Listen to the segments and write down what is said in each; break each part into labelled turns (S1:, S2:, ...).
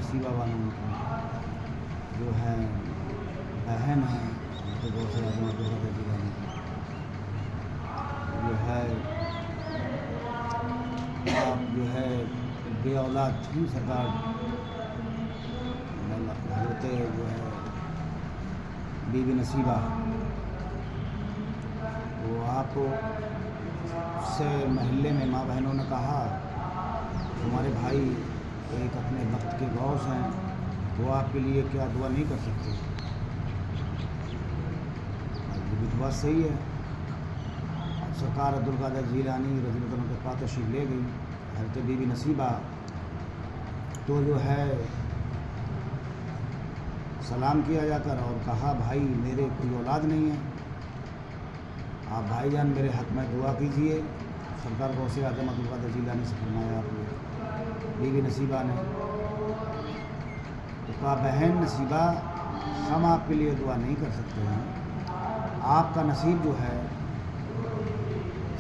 S1: नसीबा वालों की जो है बहन है, तो बहुत से आदमी जीलानी जो है आप जो है बे औलाद थी सरकार हजरत जो है बीबी नसीबा, वो आप से महल्ले में माँ बहनों ने कहा हमारे भाई एक अपने वक्त के गौस हैं, वो आपके लिए क्या दुआ नहीं कर सकते। ये भी तो बात सही है। अब सरकार अब्दुल कादिर जीलानी रज़ियल्लाहु अन्हु के पास तशरीफ़ ले गई हज़रत बीबी नसीबा, तो जो है सलाम किया जाकर और कहा भाई मेरे कोई औलाद नहीं है, आप भाईजान मेरे हक़ में दुआ कीजिए। सरकार गौसे आज़म अब्दुल कादिर जीलानी से फरमाया आपने बीबी नसीबा ने, तो कहा बहन नसीबा हम आपके लिए दुआ नहीं कर सकते हैं, आपका नसीब जो है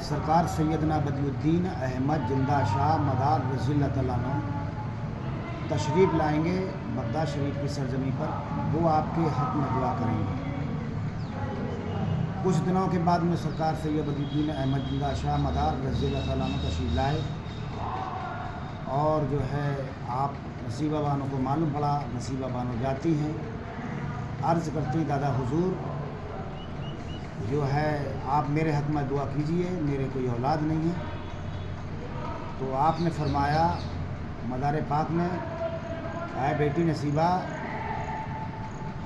S1: सरकार सैयदना बदियुद्दीन अहमद जिंदा शाह मदार रज़ियल्लाहु तआला अन्हु तशरीफ़ लाएंगे बगदाद शरीफ की सरजमी पर, वो आपके हक़ में दुआ करेंगे। कुछ दिनों के बाद में सरकार सैयद बदियुद्दीन अहमद जिंदा शाह मदार रज़ियल्लाहु तआला अन्हु तशरीफ़ लाए और जो है आप नसीबा बानो को मालूम पड़ा, नसीबा बानो जाती हैं, अर्ज़ करती दादा हुजूर जो है आप मेरे हक़ में दुआ कीजिए, मेरे कोई औलाद नहीं है। तो आपने फरमाया मदार पाक ने, ऐ बेटी नसीबा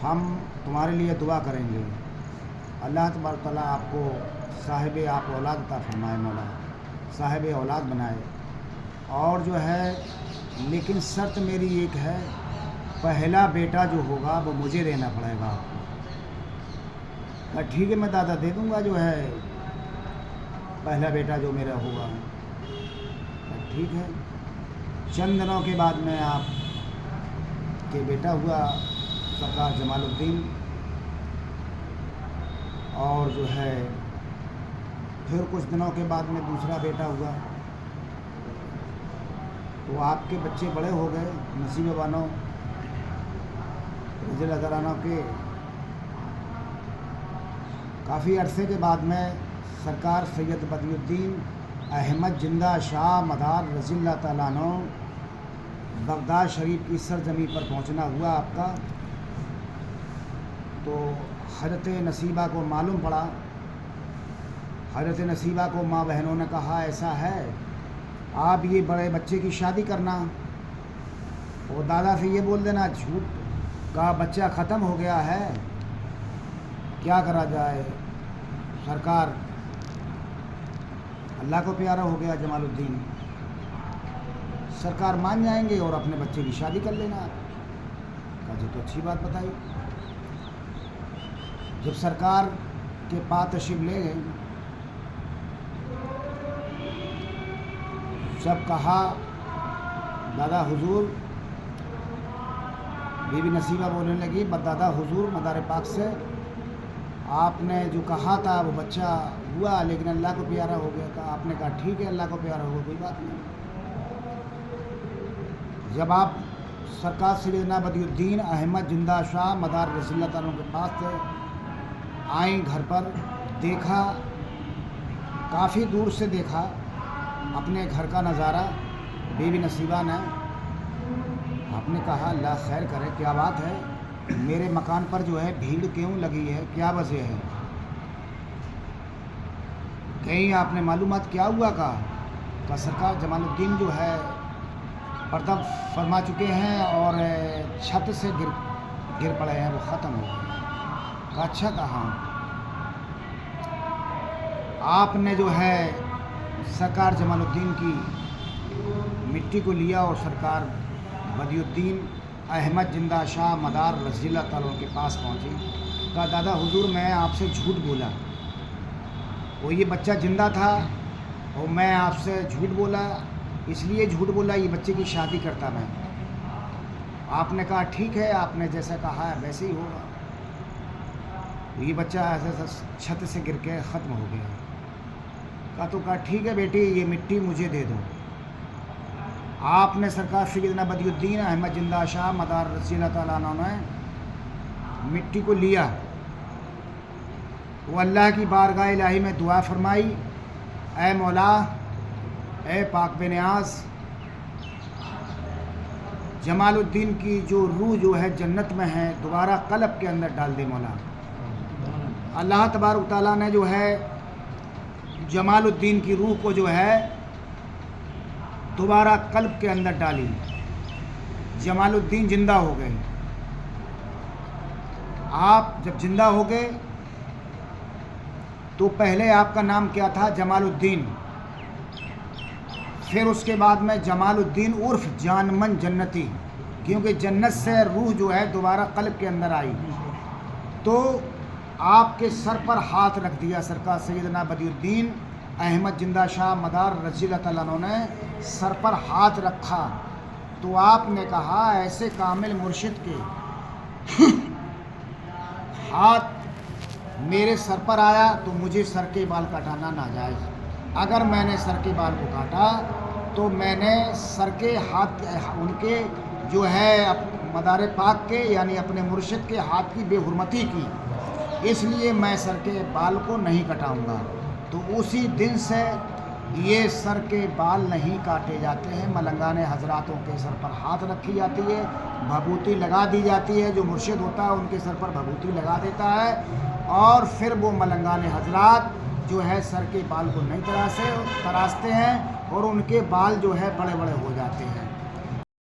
S1: हम तुम्हारे लिए दुआ करेंगे, अल्लाह तबारक तआला आपको साहिब आप औलाद अता फरमाए, मौला साहिब औलाद बनाए। और जो है लेकिन शर्त मेरी एक है, पहला बेटा जो होगा वो मुझे देना पड़ेगा आपको। कहा ठीक है मैं दादा दे दूँगा जो है पहला बेटा जो मेरा होगा। ठीक है। चंद दिनों के बाद में आप के बेटा हुआ सरकार जमालुद्दीन, और जो है फिर कुछ दिनों के बाद में दूसरा बेटा हुआ। तो आपके बच्चे बड़े हो गए, नसीबा बानो रज़ियल्लाहु तआला अन्हु के काफ़ी अरसे के बाद में सरकार सैयद बदियुद्दीन अहमद जिंदा शाह मदार रज़ियल्लाहु तआला अन्हु बगदाद शरीफ की सरजमी पर पहुंचना हुआ आपका। तो हज़रत नसीबा को मालूम पड़ा, हज़रत नसीबा को माँ बहनों ने कहा ऐसा है आप ये बड़े बच्चे की शादी करना और दादा से ये बोल देना झूठ का बच्चा ख़त्म हो गया है, क्या करा जाए। सरकार अल्लाह को प्यारा हो गया जमालुद्दीन, सरकार मान जाएंगे और अपने बच्चे की शादी कर लेना। कहा जी तो अच्छी बात बताई। जब सरकार के पास तशरीफ़ ले गए, सब कहा दादा हुजूर, बीबी नसीबा बोलने लगी दादा हुजूर मदार पाक से आपने जो कहा था वो बच्चा हुआ लेकिन अल्लाह को प्यारा हो गया। था आपने कहा ठीक है अल्लाह को प्यारा होगा, कोई बात नहीं। जब आप सरकार सैयदना बदियुद्दीन अहमद जिंदा शाह मदार रज़ियल्लाहु तआला अन्हु के पास थे, आई घर पर देखा, काफ़ी दूर से देखा अपने घर का नज़ारा बीबी नसीबा ने। आपने कहा अल्लाह खैर करे, क्या बात है, मेरे मकान पर जो है भीड़ क्यों लगी है, क्या वजह है, कहीं आपने मालूमात क्या हुआ। का सरकार जमालुद्दीन जो है पर्दा फरमा चुके हैं और छत से गिर पड़े हैं, वो ख़त्म हो गए। का अच्छा कहा। आपने जो है सरकार जमालुद्दीन की मिट्टी को लिया और सरकार बदियुद्दीन अहमद जिंदा शाह मदार रज़ियल्लाहु तआला अन्हु के पास पहुंची। कहा दादा हुजूर मैं आपसे झूठ बोला, वो ये बच्चा जिंदा था और मैं आपसे झूठ बोला, इसलिए झूठ बोला ये बच्चे की शादी करता मैं। आपने कहा ठीक है, आपने जैसा कहा है वैसे ही होगा। ये बच्चा ऐसे छत से गिर के ख़त्म हो गया। कहा तो कहा ठीक है बेटी ये मिट्टी मुझे दे दो। آپ نے سرکار سیدنا بدیعالدین احمد زندہ شاہ مدار رضی اللہ تعالیٰ عنہ نے مٹی کو لیا، وہ اللہ کی بارگاہ الہی میں دعا فرمائی، اے مولا، اے پاک بے نیاز، جمال الدین کی جو روح جو ہے جنت میں ہے، دوبارہ قلب کے اندر ڈال دے مولا۔ اللہ تبارک تعالیٰ نے جو ہے جمال الدین کی روح کو جو ہے دوبارہ قلب کے اندر ڈالی، جمال الدین زندہ ہو گئے۔ آپ جب زندہ ہو گئے تو پہلے آپ کا نام کیا تھا؟ جمال الدین۔ پھر اس کے بعد میں جمال الدین عرف جان من جنتی، کیونکہ جنت سے روح جو ہے دوبارہ قلب کے اندر آئی تو آپ کے سر پر ہاتھ رکھ دیا۔ سرکار سیدنا بدیعالدین احمد زندہ شاہ مدار رضی اللہ تعالیٰ عنہ نے سر پر ہاتھ رکھا تو آپ نے کہا، ایسے کامل مرشد کے ہاتھ میرے سر پر آیا تو مجھے سر کے بال کٹانا ناجائز۔ اگر میں نے سر کے بال کو کاٹا تو میں نے سر کے ہاتھ ان کے جو ہے مدار پاک کے یعنی اپنے مرشد کے ہاتھ کی بے حرمتی کی، اس لیے میں سر کے بال کو نہیں کٹاؤں گا۔ تو اسی دن سے یہ سر کے بال نہیں کاٹے جاتے ہیں، ملنگان حضراتوں کے سر پر ہاتھ رکھی جاتی ہے، بھبوتی لگا دی جاتی ہے، جو مرشد ہوتا ہے ان کے سر پر بھبوتی لگا دیتا ہے، اور پھر وہ ملنگان حضرات جو ہے سر کے بال کو نہیں تراشتے ہیں اور ان کے بال جو ہے بڑے بڑے ہو جاتے ہیں۔